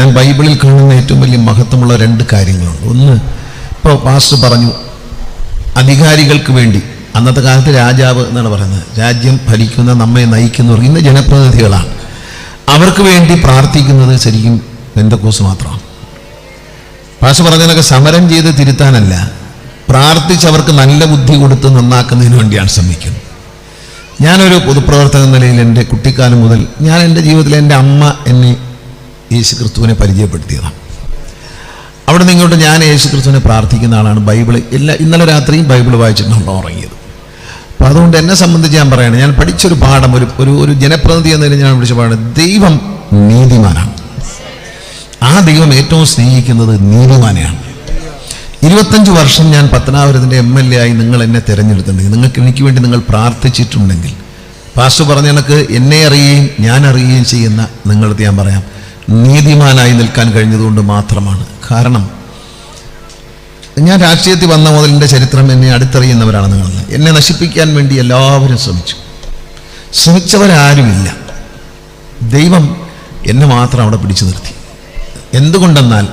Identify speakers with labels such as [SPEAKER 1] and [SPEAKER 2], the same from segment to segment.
[SPEAKER 1] ഞാൻ ബൈബിളിൽ കാണുന്ന ഏറ്റവും വലിയ മഹത്വമുള്ള രണ്ട് കാര്യങ്ങളുണ്ട്. ഒന്ന്, ഇപ്പോൾ പാസ്റ്റർ പറഞ്ഞു, അധികാരികൾക്ക് വേണ്ടി, അന്നത്തെ കാലത്ത് രാജാവ് എന്നാണ് പറയുന്നത്, രാജ്യം ഭരിക്കുന്ന നമ്മെ നയിക്കുന്നവർ ഇന്ന് ജനപ്രതിനിധികളാണ്, അവർക്ക് വേണ്ടി പ്രാർത്ഥിക്കുന്നത് ശരിക്കും പെന്തക്കോസ് മാത്രമാണ്. പാസ്റ്റർ പറഞ്ഞതിനൊക്കെ സമരം ചെയ്ത് തിരുത്താനല്ല, പ്രാർത്ഥിച്ചവർക്ക് നല്ല ബുദ്ധി കൊടുത്ത് നന്നാക്കുന്നതിന് വേണ്ടിയാണ് ശ്രമിക്കുന്നത്. ഞാനൊരു പൊതുപ്രവർത്തക നിലയിൽ എൻ്റെ കുട്ടിക്കാലം മുതൽ ഞാൻ എൻ്റെ ജീവിതത്തിൽ എൻ്റെ അമ്മ എന്നെ യേശു ക്രിസ്തുവിനെ പരിചയപ്പെടുത്തിയതാണ്. അവിടെ നിങ്ങോട്ട് ഞാൻ യേശു ക്രിസ്തുവിനെ പ്രാർത്ഥിക്കുന്ന ആളാണ്. ഇന്നലെ രാത്രിയും ബൈബിൾ വായിച്ചിട്ടാണ് ഉറങ്ങിയത്. അപ്പോൾ അതുകൊണ്ട് എന്നെ സംബന്ധിച്ച് ഞാൻ പറയുകയാണ്, ഞാൻ പഠിച്ചൊരു പാഠം, ഒരു ജനപ്രതിനിധി എന്ന നിലയിൽ ഞാൻ പഠിച്ച പാഠം, ദൈവം നീതിമാനാണ്. ആ ദൈവം ഏറ്റവും സ്നേഹിക്കുന്നത് നീതിമാനെയാണ്. 25 വർഷം ഞാൻ പത്തനാപുരത്തിൻ്റെ MLA ആയി നിങ്ങൾ എന്നെ തിരഞ്ഞെടുത്തിട്ടുണ്ടെങ്കിൽ, എനിക്ക് വേണ്ടി നിങ്ങൾ പ്രാർത്ഥിച്ചിട്ടുണ്ടെങ്കിൽ, പാസ്റ്റർ പറഞ്ഞ കണക്ക് എന്നെ അറിയുകയും ഞാൻ അറിയുകയും ചെയ്യുന്ന നിങ്ങളടുത്ത് ഞാൻ പറയാം, നീതിമാനായി നിൽക്കാൻ കഴിഞ്ഞതുകൊണ്ട് മാത്രമാണ്. കാരണം ഞാൻ രാഷ്ട്രീയത്തിൽ വന്ന മുതൽ എൻ്റെ ചരിത്രം എന്നെ അടുത്തറിയുന്നവരാണ് നിങ്ങൾ. എന്നെ നശിപ്പിക്കാൻ വേണ്ടി എല്ലാവരും ശ്രമിച്ചവരാരുമില്ല. ദൈവം എന്നെ മാത്രം അവിടെ പിടിച്ചു നിർത്തി. എന്തുകൊണ്ടെന്നാൽ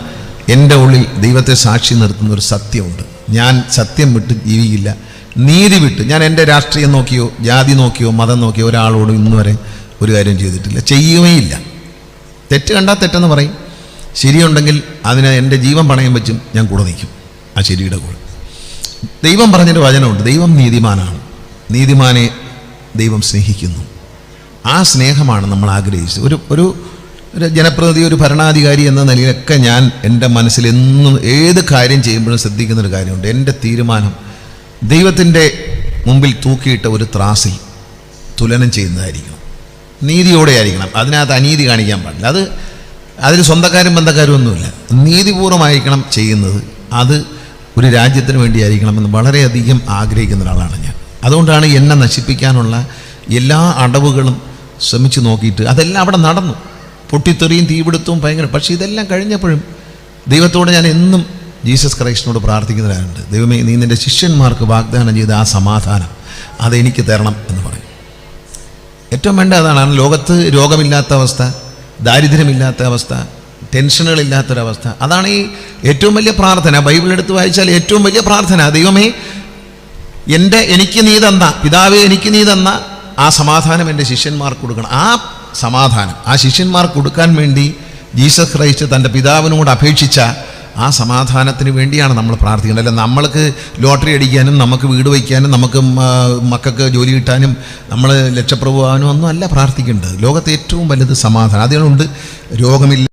[SPEAKER 1] എൻ്റെ ഉള്ളിൽ ദൈവത്തെ സാക്ഷി നിർത്തുന്ന ഒരു സത്യമുണ്ട്. ഞാൻ സത്യം വിട്ട് ജീവിക്കില്ല, നീതി വിട്ട്. ഞാൻ എൻ്റെ രാഷ്ട്രീയം നോക്കിയോ ജാതി നോക്കിയോ മതം നോക്കിയോ ഒരാളോടും ഇന്നുവരെ ഒരു കാര്യം ചെയ്തിട്ടില്ല, ചെയ്യുകയില്ല. തെറ്റ് കണ്ടാൽ തെറ്റെന്ന് പറയും, ശരിയുണ്ടെങ്കിൽ അതിനെ എൻ്റെ ജീവൻ പണയം വെച്ചും ഞാൻ കൂടെ നിൽക്കും, ആ ശരിയുടെ കൂടെ. ദൈവം പറഞ്ഞൊരു വചനമുണ്ട്, ദൈവം നീതിമാനാണ്, നീതിമാനെ ദൈവം സ്നേഹിക്കുന്നു. ആ സ്നേഹമാണ് നമ്മൾ ആഗ്രഹിച്ചത്. ഒരു ജനപ്രതിനിധി, ഒരു ഭരണാധികാരി എന്ന നിലയിലൊക്കെ ഞാൻ എൻ്റെ മനസ്സിൽ എന്നും ഏത് കാര്യം ചെയ്യുമ്പോഴും ശ്രദ്ധിക്കുന്നൊരു കാര്യമുണ്ട്, എൻ്റെ തീരുമാനം ദൈവത്തിൻ്റെ മുമ്പിൽ തൂക്കിയിട്ട ഒരു ത്രാസിൽ തുലനം ചെയ്യുന്നതായിരിക്കണം, നീതിയോടെ ആയിരിക്കണം. അതിനകത്ത് അനീതി കാണിക്കാൻ പാടില്ല. അതിൽ സ്വന്തക്കാരും ബന്ധക്കാരും ഒന്നുമില്ല, നീതിപൂർവമായിരിക്കണം ചെയ്യുന്നത്. അത് ഒരു രാജ്യത്തിന് വേണ്ടിയായിരിക്കണമെന്ന് വളരെയധികം ആഗ്രഹിക്കുന്ന ഒരാളാണ് ഞാൻ. അതുകൊണ്ടാണ് എന്നെ നശിപ്പിക്കാനുള്ള എല്ലാ അടവുകളും ശ്രമിച്ചു നോക്കിയിട്ട് അതെല്ലാം അവിടെ നടന്നു. പൊട്ടിത്തെറിയും തീപിടുത്തവും ഭയങ്കര. പക്ഷേ ഇതെല്ലാം കഴിഞ്ഞപ്പോഴും ദൈവത്തോട് ഞാൻ എന്നും ജീസസ് ക്രൈസ്റ്റിനോട് പ്രാർത്ഥിക്കുന്നവരാണ്, ദൈവമേ, നീ നിൻ്റെ ശിഷ്യന്മാർക്ക് വാഗ്ദാനം ചെയ്ത ആ സമാധാനം അതെനിക്ക് തരണം എന്ന് പറയും. ഏറ്റവും വേണ്ട അതാണ്. ലോകത്ത് രോഗമില്ലാത്ത അവസ്ഥ, ദാരിദ്ര്യമില്ലാത്ത അവസ്ഥ, ടെൻഷനുകളില്ലാത്തൊരവസ്ഥ. അതാണ് ഈ ഏറ്റവും വലിയ പ്രാർത്ഥന. ബൈബിൾ എടുത്ത് വായിച്ചാൽ ഏറ്റവും വലിയ പ്രാർത്ഥന, ദൈവമേ, എനിക്ക് നീ തന്ന, പിതാവേ എനിക്ക് നീ തന്ന ആ സമാധാനം എൻ്റെ ശിഷ്യന്മാർക്ക് കൊടുക്കണം. ആ സമാധാനം ആ ശിഷ്യന്മാർക്ക് കൊടുക്കാൻ വേണ്ടി ജീസസ് ക്രൈസ്റ്റ് തൻ്റെ പിതാവിനോട് അപേക്ഷിച്ച ആ സമാധാനത്തിന് വേണ്ടിയാണ് നമ്മൾ പ്രാർത്ഥിക്കേണ്ടത്. അല്ല നമ്മൾക്ക് ലോട്ടറി അടിക്കാനും നമുക്ക് വീട് വയ്ക്കാനും നമുക്ക് മക്കൾക്ക് ജോലി കിട്ടാനും നമ്മൾ ലക്ഷപ്രഭുവാനും ഒന്നും അല്ല പ്രാർത്ഥിക്കേണ്ടത്. ലോകത്തെ ഏറ്റവും വലുത് സമാധാനം. അതുകൊണ്ട് രോഗമില്ല